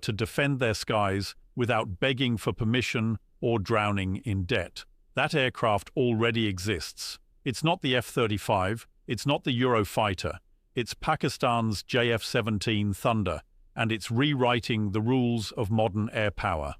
to defend their skies without begging for permission or drowning in debt. That aircraft already exists. It's not the F-35, it's not the Eurofighter, it's Pakistan's JF-17 Thunder, and it's rewriting the rules of modern air power.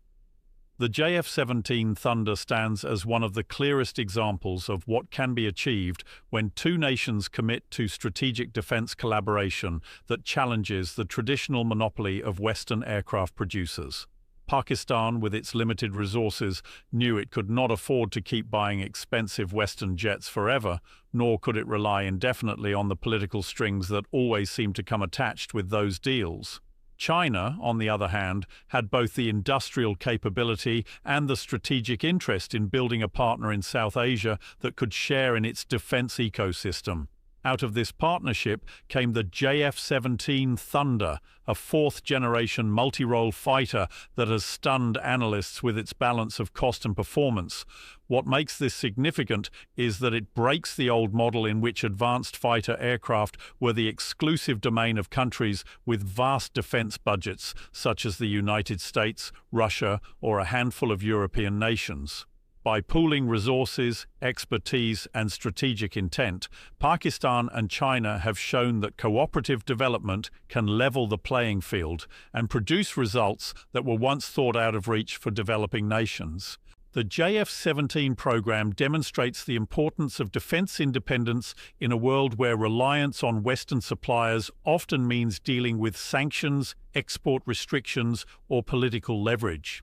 The JF-17 Thunder stands as one of the clearest examples of what can be achieved when two nations commit to strategic defense collaboration that challenges the traditional monopoly of Western aircraft producers. Pakistan, with its limited resources, knew it could not afford to keep buying expensive Western jets forever, nor could it rely indefinitely on the political strings that always seem to come attached with those deals. China, on the other hand, had both the industrial capability and the strategic interest in building a partner in South Asia that could share in its defense ecosystem. Out of this partnership came the JF-17 Thunder, a fourth-generation multirole fighter that has stunned analysts with its balance of cost and performance. What makes this significant is that it breaks the old model in which advanced fighter aircraft were the exclusive domain of countries with vast defense budgets, such as the United States, Russia, or a handful of European nations. By pooling resources, expertise, and strategic intent, Pakistan and China have shown that cooperative development can level the playing field and produce results that were once thought out of reach for developing nations. The JF-17 program demonstrates the importance of defense independence in a world where reliance on Western suppliers often means dealing with sanctions, export restrictions, or political leverage.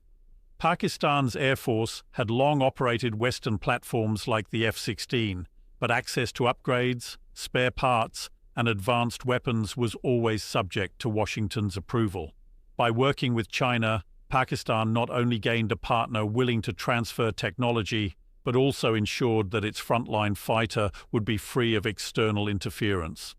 Pakistan's Air Force had long operated Western platforms like the F-16, but access to upgrades, spare parts, and advanced weapons was always subject to Washington's approval. By working with China, Pakistan not only gained a partner willing to transfer technology, but also ensured that its frontline fighter would be free of external interference.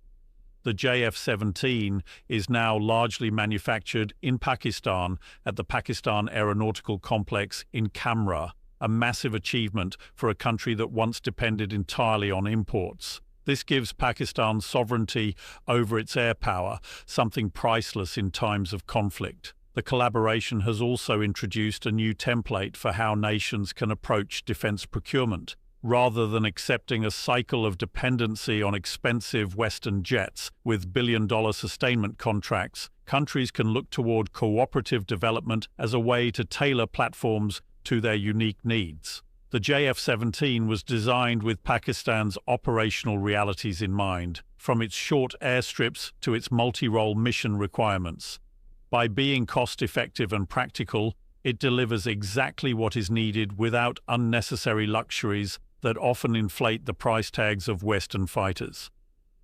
The JF-17 is now largely manufactured in Pakistan at the Pakistan Aeronautical Complex in Kamra, a massive achievement for a country that once depended entirely on imports. This gives Pakistan sovereignty over its air power, something priceless in times of conflict. The collaboration has also introduced a new template for how nations can approach defense procurement. Rather than accepting a cycle of dependency on expensive Western jets with billion-dollar sustainment contracts, countries can look toward cooperative development as a way to tailor platforms to their unique needs. The JF-17 was designed with Pakistan's operational realities in mind, from its short airstrips to its multi-role mission requirements. By being cost-effective and practical, it delivers exactly what is needed without unnecessary luxuries that often inflate the price tags of Western fighters.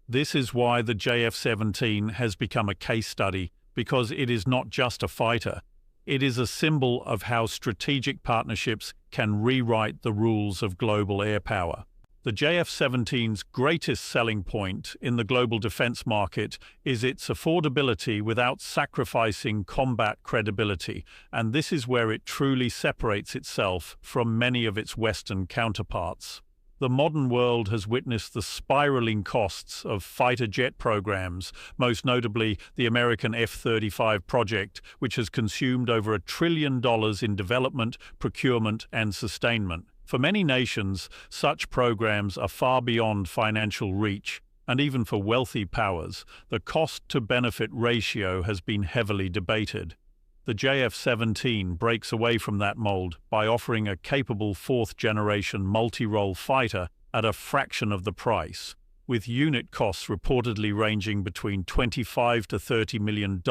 This is why the JF-17 has become a case study, because it is not just a fighter. It is a symbol of how strategic partnerships can rewrite the rules of global air power. The JF-17's greatest selling point in the global defense market is its affordability without sacrificing combat credibility, and this is where it truly separates itself from many of its Western counterparts. The modern world has witnessed the spiraling costs of fighter jet programs, most notably the American F-35 project, which has consumed over $1 trillion in development, procurement, and sustainment. For many nations, such programs are far beyond financial reach, and even for wealthy powers, the cost-to-benefit ratio has been heavily debated. The JF-17 breaks away from that mold by offering a capable fourth-generation multi-role fighter at a fraction of the price, with unit costs reportedly ranging between $25 to $30 million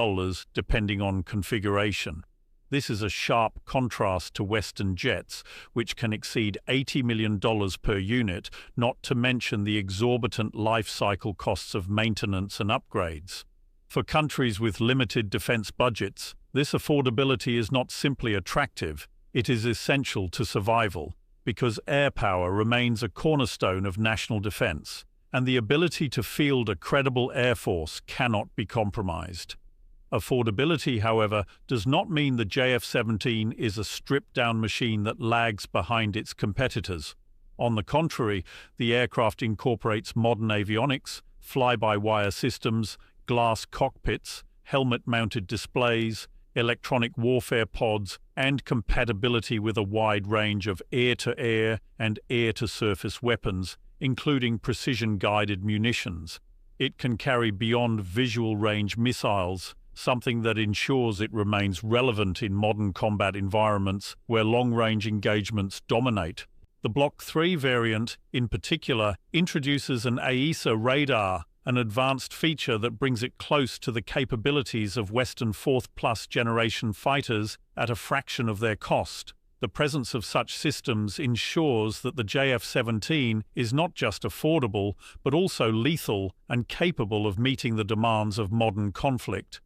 depending on configuration. This is a sharp contrast to Western jets, which can exceed $80 million per unit, not to mention the exorbitant life cycle costs of maintenance and upgrades. For countries with limited defense budgets, this affordability is not simply attractive, it is essential to survival, because air power remains a cornerstone of national defense, and the ability to field a credible air force cannot be compromised. Affordability, however, does not mean the JF-17 is a stripped-down machine that lags behind its competitors. On the contrary, the aircraft incorporates modern avionics, fly-by-wire systems, glass cockpits, helmet-mounted displays, electronic warfare pods, and compatibility with a wide range of air-to-air and air-to-surface weapons, including precision-guided munitions. It can carry beyond visual range missiles, something that ensures it remains relevant in modern combat environments where long-range engagements dominate. The Block 3 variant, in particular, introduces an AESA radar, an advanced feature that brings it close to the capabilities of Western 4th-plus generation fighters at a fraction of their cost. The presence of such systems ensures that the JF-17 is not just affordable, but also lethal and capable of meeting the demands of modern conflict.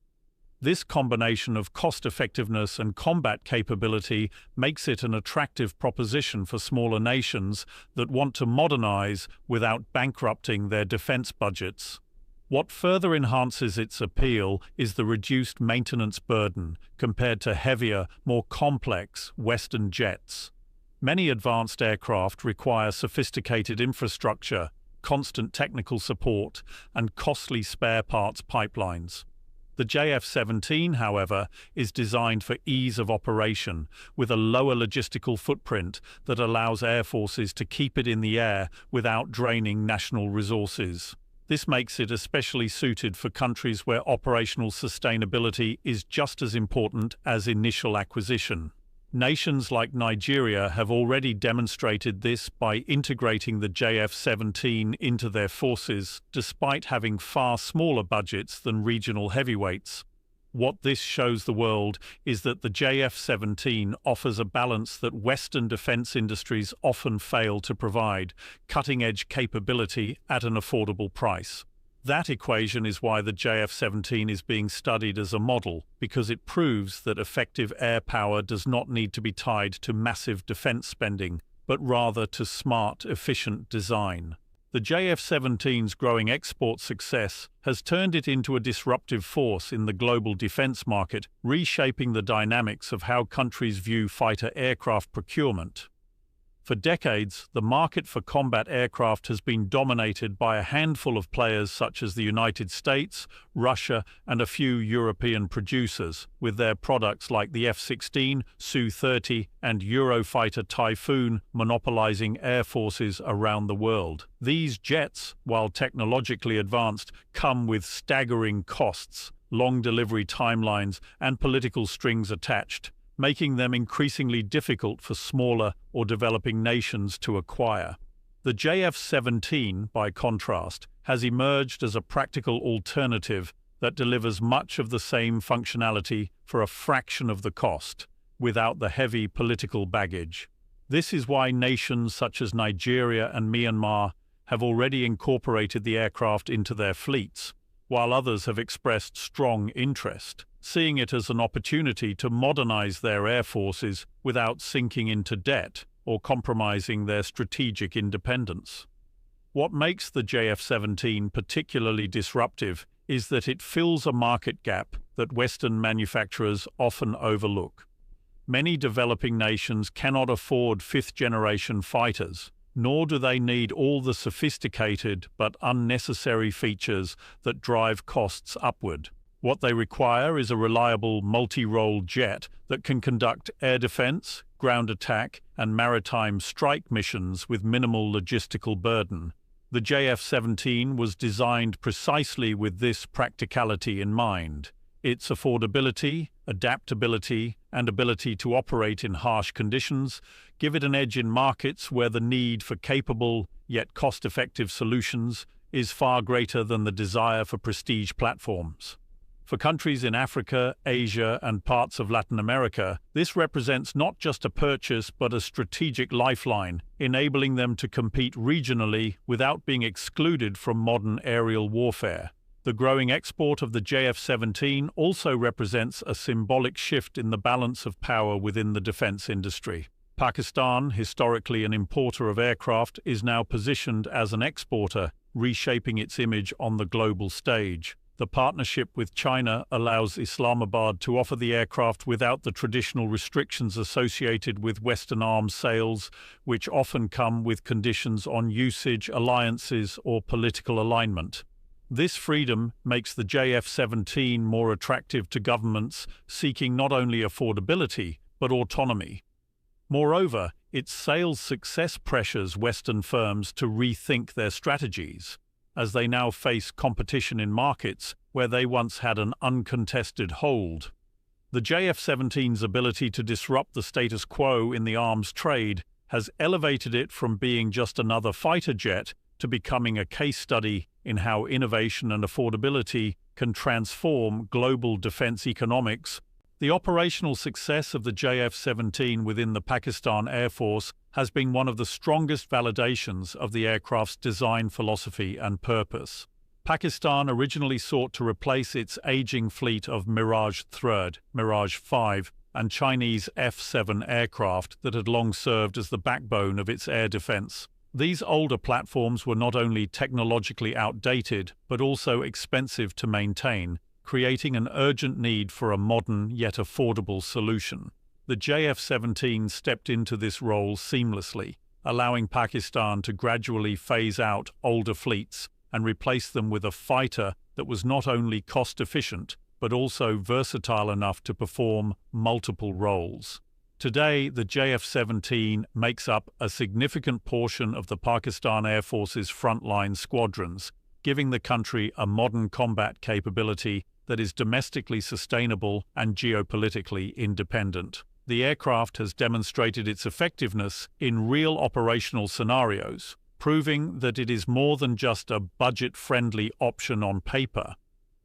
This combination of cost-effectiveness and combat capability makes it an attractive proposition for smaller nations that want to modernize without bankrupting their defense budgets. What further enhances its appeal is the reduced maintenance burden compared to heavier, more complex Western jets. Many advanced aircraft require sophisticated infrastructure, constant technical support, and costly spare parts pipelines. The JF-17, however, is designed for ease of operation, with a lower logistical footprint that allows air forces to keep it in the air without draining national resources. This makes it especially suited for countries where operational sustainability is just as important as initial acquisition. Nations like Nigeria have already demonstrated this by integrating the JF-17 into their forces, despite having far smaller budgets than regional heavyweights. What this shows the world is that the JF-17 offers a balance that Western defense industries often fail to provide: cutting-edge capability at an affordable price. That equation is why the JF-17 is being studied as a model, because it proves that effective air power does not need to be tied to massive defense spending, but rather to smart, efficient design. The JF-17's growing export success has turned it into a disruptive force in the global defense market, reshaping the dynamics of how countries view fighter aircraft procurement. For decades, the market for combat aircraft has been dominated by a handful of players such as the United States, Russia, and a few European producers, with their products like the F-16, Su-30, and Eurofighter Typhoon monopolizing air forces around the world. These jets, while technologically advanced, come with staggering costs, long delivery timelines, and political strings attached, making them increasingly difficult for smaller or developing nations to acquire. The JF-17, by contrast, has emerged as a practical alternative that delivers much of the same functionality for a fraction of the cost, without the heavy political baggage. This is why nations such as Nigeria and Myanmar have already incorporated the aircraft into their fleets, while others have expressed strong interest, seeing it as an opportunity to modernize their air forces without sinking into debt or compromising their strategic independence. What makes the JF-17 particularly disruptive is that it fills a market gap that Western manufacturers often overlook. Many developing nations cannot afford fifth-generation fighters, nor do they need all the sophisticated but unnecessary features that drive costs upward. What they require is a reliable multirole jet that can conduct air defense, ground attack, and maritime strike missions with minimal logistical burden. The JF-17 was designed precisely with this practicality in mind. Its affordability, adaptability, and ability to operate in harsh conditions give it an edge in markets where the need for capable, yet cost-effective solutions is far greater than the desire for prestige platforms. For countries in Africa, Asia, and parts of Latin America, this represents not just a purchase but a strategic lifeline, enabling them to compete regionally without being excluded from modern aerial warfare. The growing export of the JF-17 also represents a symbolic shift in the balance of power within the defense industry. Pakistan, historically an importer of aircraft, is now positioned as an exporter, reshaping its image on the global stage. The partnership with China allows Islamabad to offer the aircraft without the traditional restrictions associated with Western arms sales, which often come with conditions on usage, alliances, or political alignment. This freedom makes the JF-17 more attractive to governments seeking not only affordability, but autonomy. Moreover, its sales success pressures Western firms to rethink their strategies, as they now face competition in markets where they once had an uncontested hold. The JF-17's ability to disrupt the status quo in the arms trade has elevated it from being just another fighter jet to becoming a case study in how innovation and affordability can transform global defense economics. The operational success of the JF-17 within the Pakistan Air Force has been one of the strongest validations of the aircraft's design philosophy and purpose. Pakistan originally sought to replace its aging fleet of Mirage 3, Mirage 5, and Chinese F-7 aircraft that had long served as the backbone of its air defense. These older platforms were not only technologically outdated, but also expensive to maintain, creating an urgent need for a modern yet affordable solution. The JF-17 stepped into this role seamlessly, allowing Pakistan to gradually phase out older fleets and replace them with a fighter that was not only cost-efficient, but also versatile enough to perform multiple roles. Today, the JF-17 makes up a significant portion of the Pakistan Air Force's frontline squadrons, giving the country a modern combat capability that is domestically sustainable and geopolitically independent. The aircraft has demonstrated its effectiveness in real operational scenarios, proving that it is more than just a budget-friendly option on paper.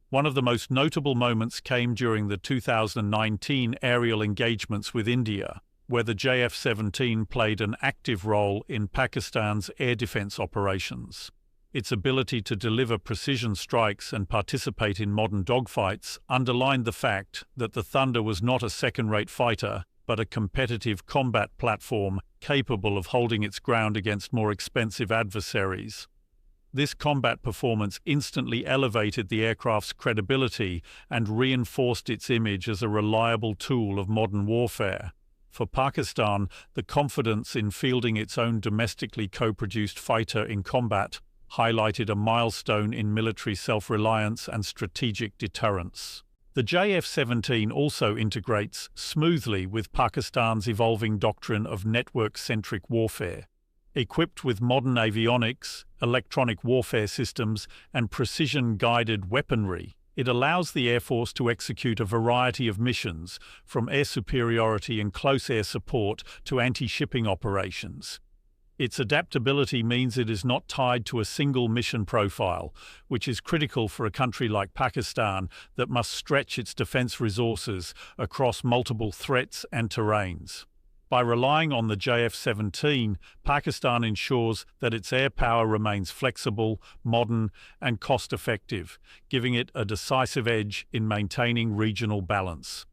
One of the most notable moments came during the 2019 aerial engagements with India, where the JF-17 played an active role in Pakistan's air defense operations. Its ability to deliver precision strikes and participate in modern dogfights underlined the fact that the Thunder was not a second-rate fighter, but a competitive combat platform capable of holding its ground against more expensive adversaries. This combat performance instantly elevated the aircraft's credibility and reinforced its image as a reliable tool of modern warfare. For Pakistan, the confidence in fielding its own domestically co-produced fighter in combat highlighted a milestone in military self-reliance and strategic deterrence. The JF-17 also integrates smoothly with Pakistan's evolving doctrine of network-centric warfare. Equipped with modern avionics, electronic warfare systems, and precision-guided weaponry, it allows the Air Force to execute a variety of missions, from air superiority and close air support to anti-shipping operations. Its adaptability means it is not tied to a single mission profile, which is critical for a country like Pakistan that must stretch its defense resources across multiple threats and terrains. By relying on the JF-17, Pakistan ensures that its air power remains flexible, modern, and cost-effective, giving it a decisive edge in maintaining regional balance.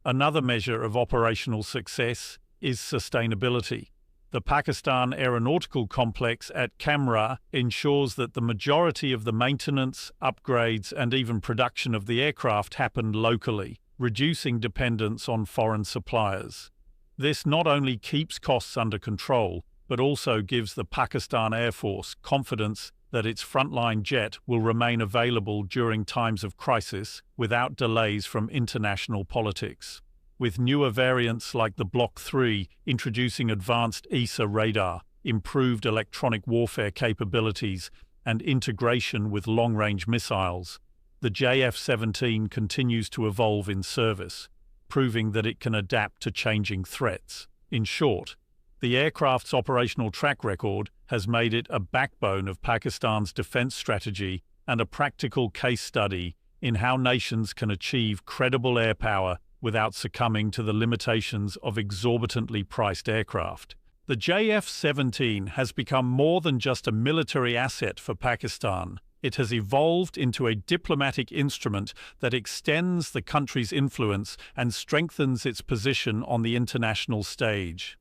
Another measure of operational success is sustainability. The Pakistan Aeronautical Complex at Kamra ensures that the majority of the maintenance, upgrades, and even production of the aircraft happened locally, reducing dependence on foreign suppliers. This not only keeps costs under control, but also gives the Pakistan Air Force confidence that its frontline jet will remain available during times of crisis without delays from international politics. With newer variants like the Block 3 introducing advanced ESA radar, improved electronic warfare capabilities, and integration with long-range missiles, the JF-17 continues to evolve in service, proving that it can adapt to changing threats. In short, the aircraft's operational track record has made it a backbone of Pakistan's defense strategy and a practical case study in how nations can achieve credible air power without succumbing to the limitations of exorbitantly priced aircraft. The JF-17 has become more than just a military asset for Pakistan. It has evolved into a diplomatic instrument that extends the country's influence and strengthens its position on the international stage.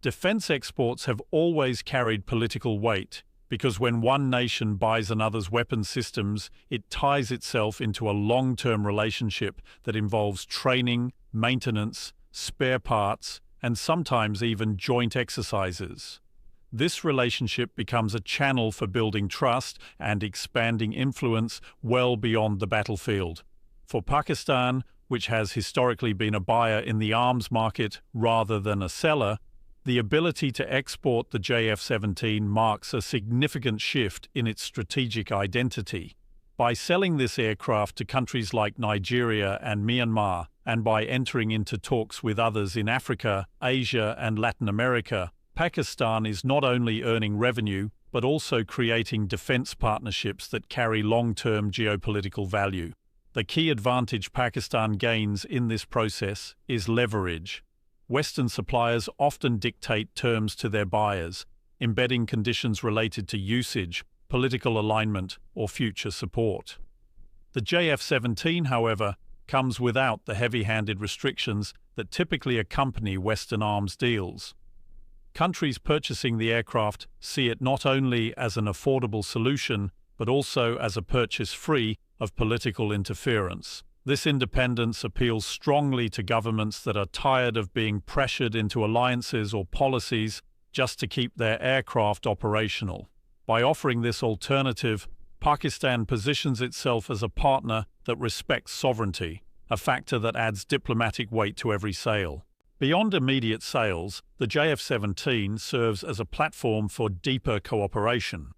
Defense exports have always carried political weight, because when one nation buys another's weapon systems, it ties itself into a long-term relationship that involves training, maintenance, spare parts, and sometimes even joint exercises. This relationship becomes a channel for building trust and expanding influence well beyond the battlefield. For Pakistan, which has historically been a buyer in the arms market rather than a seller, the ability to export the JF-17 marks a significant shift in its strategic identity. By selling this aircraft to countries like Nigeria and Myanmar, and by entering into talks with others in Africa, Asia, and Latin America, Pakistan is not only earning revenue, but also creating defense partnerships that carry long-term geopolitical value. The key advantage Pakistan gains in this process is leverage. Western suppliers often dictate terms to their buyers, embedding conditions related to usage, political alignment, or future support. The JF-17, however, comes without the heavy-handed restrictions that typically accompany Western arms deals. Countries purchasing the aircraft see it not only as an affordable solution, but also as a purchase free of political interference. This independence appeals strongly to governments that are tired of being pressured into alliances or policies just to keep their aircraft operational. By offering this alternative, Pakistan positions itself as a partner that respects sovereignty, a factor that adds diplomatic weight to every sale. Beyond immediate sales, the JF-17 serves as a platform for deeper cooperation.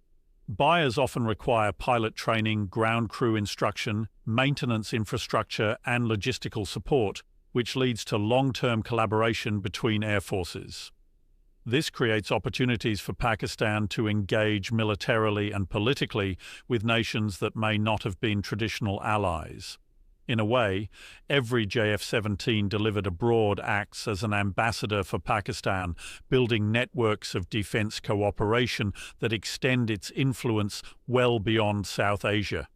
Buyers often require pilot training, ground crew instruction, maintenance infrastructure, and logistical support, which leads to long-term collaboration between air forces. This creates opportunities for Pakistan to engage militarily and politically with nations that may not have been traditional allies. In a way, every JF-17 delivered abroad acts as an ambassador for Pakistan, building networks of defense cooperation that extend its influence well beyond South Asia.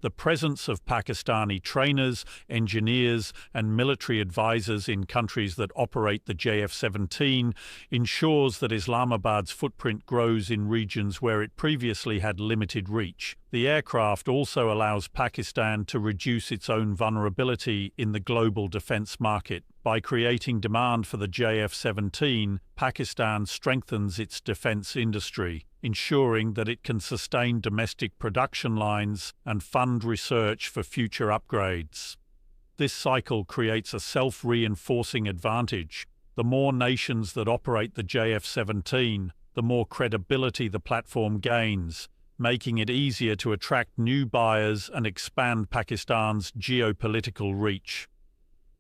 The presence of Pakistani trainers, engineers, and military advisors in countries that operate the JF-17 ensures that Islamabad's footprint grows in regions where it previously had limited reach. The aircraft also allows Pakistan to reduce its own vulnerability in the global defense market. By creating demand for the JF-17, Pakistan strengthens its defense industry, ensuring that it can sustain domestic production lines and fund research for future upgrades. This cycle creates a self-reinforcing advantage. The more nations that operate the JF-17, the more credibility the platform gains, making it easier to attract new buyers and expand Pakistan's geopolitical reach.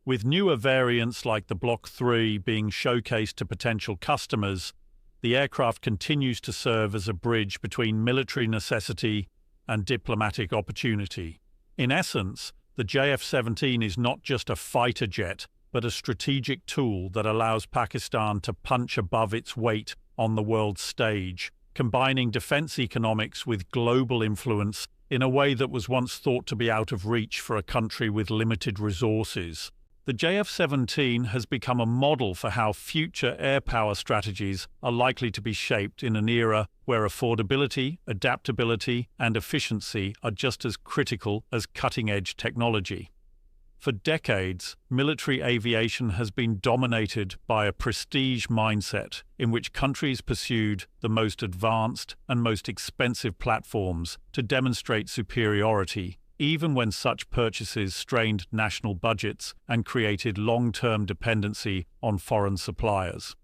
With newer variants like the Block 3 being showcased to potential customers, the aircraft continues to serve as a bridge between military necessity and diplomatic opportunity. In essence, the JF-17 is not just a fighter jet, but a strategic tool that allows Pakistan to punch above its weight on the world stage, combining defense economics with global influence in a way that was once thought to be out of reach for a country with limited resources. The JF-17 has become a model for how future air power strategies are likely to be shaped in an era where affordability, adaptability, and efficiency are just as critical as cutting-edge technology. For decades, military aviation has been dominated by a prestige mindset in which countries pursued the most advanced and most expensive platforms to demonstrate superiority, even when such purchases strained national budgets and created long-term dependency on foreign suppliers.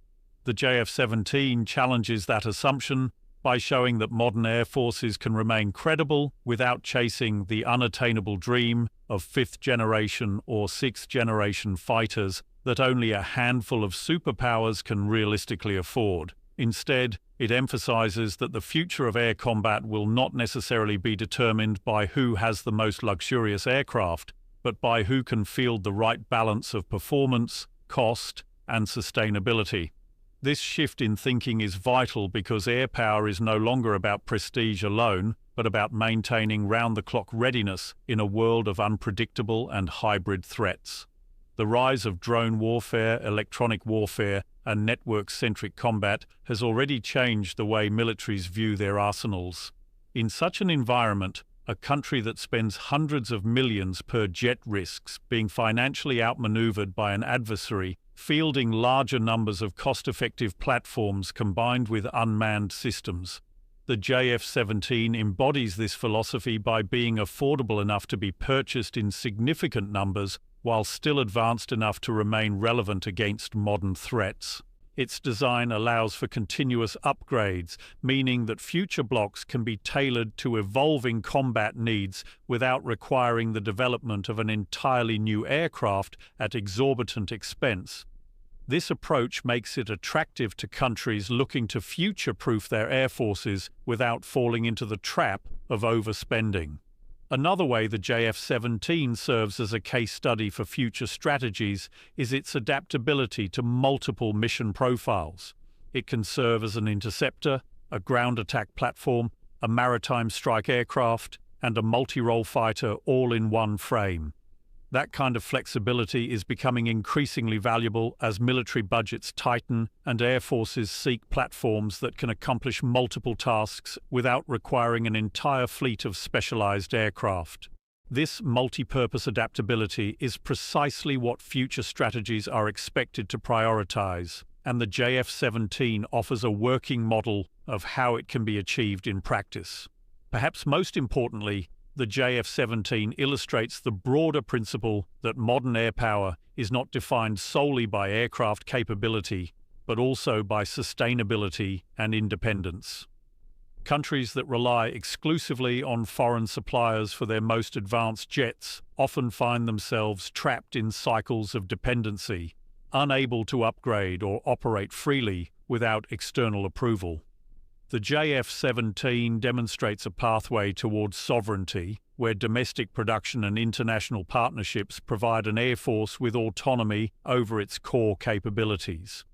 The JF-17 challenges that assumption by showing that modern air forces can remain credible without chasing the unattainable dream of fifth-generation or sixth-generation fighters that only a handful of superpowers can realistically afford. Instead, it emphasizes that the future of air combat will not necessarily be determined by who has the most luxurious aircraft, but by who can field the right balance of performance, cost, and sustainability. This shift in thinking is vital because air power is no longer about prestige alone, but about maintaining round-the-clock readiness in a world of unpredictable and hybrid threats. The rise of drone warfare, electronic warfare, and network-centric combat has already changed the way militaries view their arsenals. In such an environment, a country that spends hundreds of millions per jet risks being financially outmaneuvered by an adversary, fielding larger numbers of cost-effective platforms combined with unmanned systems. The JF-17 embodies this philosophy by being affordable enough to be purchased in significant numbers while still advanced enough to remain relevant against modern threats. Its design allows for continuous upgrades, meaning that future blocks can be tailored to evolving combat needs without requiring the development of an entirely new aircraft at exorbitant expense. This approach makes it attractive to countries looking to future-proof their air forces without falling into the trap of overspending. Another way the JF-17 serves as a case study for future strategies is its adaptability to multiple mission profiles. It can serve as an interceptor, a ground attack platform, a maritime strike aircraft, and a multirole fighter all in one frame. That kind of flexibility is becoming increasingly valuable as military budgets tighten and air forces seek platforms that can accomplish multiple tasks without requiring an entire fleet of specialized aircraft. This multi-purpose adaptability is precisely what future strategies are expected to prioritize, and the JF-17 offers a working model of how it can be achieved in practice. Perhaps most importantly, the JF-17 illustrates the broader principle that modern air power is not defined solely by aircraft capability, but also by sustainability and independence. Countries that rely exclusively on foreign suppliers for their most advanced jets often find themselves trapped in cycles of dependency, unable to upgrade or operate freely without external approval. The JF-17 demonstrates a pathway towards sovereignty, where domestic production and international partnerships provide an air force with autonomy over its core capabilities.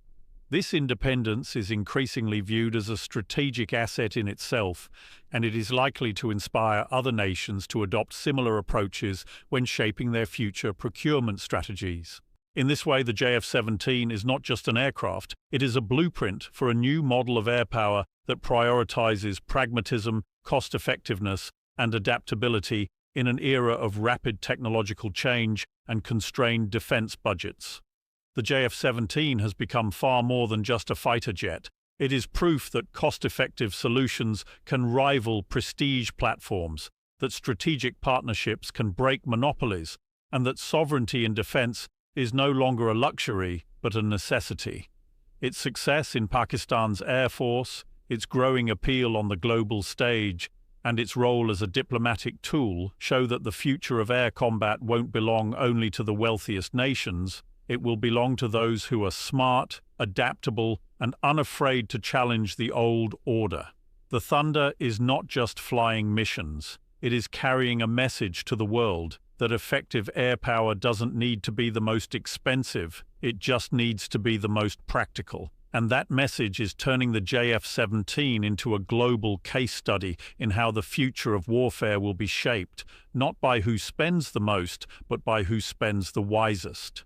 This independence is increasingly viewed as a strategic asset in itself, and it is likely to inspire other nations to adopt similar approaches when shaping their future procurement strategies. In this way, the JF-17 is not just an aircraft, it is a blueprint for a new model of air power that prioritizes pragmatism, cost-effectiveness, and adaptability in an era of rapid technological change and constrained defense budgets. The JF-17 has become far more than just a fighter jet. It is proof that cost-effective solutions can rival prestige platforms, that strategic partnerships can break monopolies, and that sovereignty in defense is no longer a luxury, but a necessity. Its success in Pakistan's Air Force, its growing appeal on the global stage, and its role as a diplomatic tool show that the future of air combat won't belong only to the wealthiest nations. It will belong to those who are smart, adaptable, and unafraid to challenge the old order. The Thunder is not just flying missions. It is carrying a message to the world that effective air power doesn't need to be the most expensive, it just needs to be the most practical. And that message is turning the JF-17 into a global case study in how the future of warfare will be shaped, not by who spends the most, but by who spends the wisest.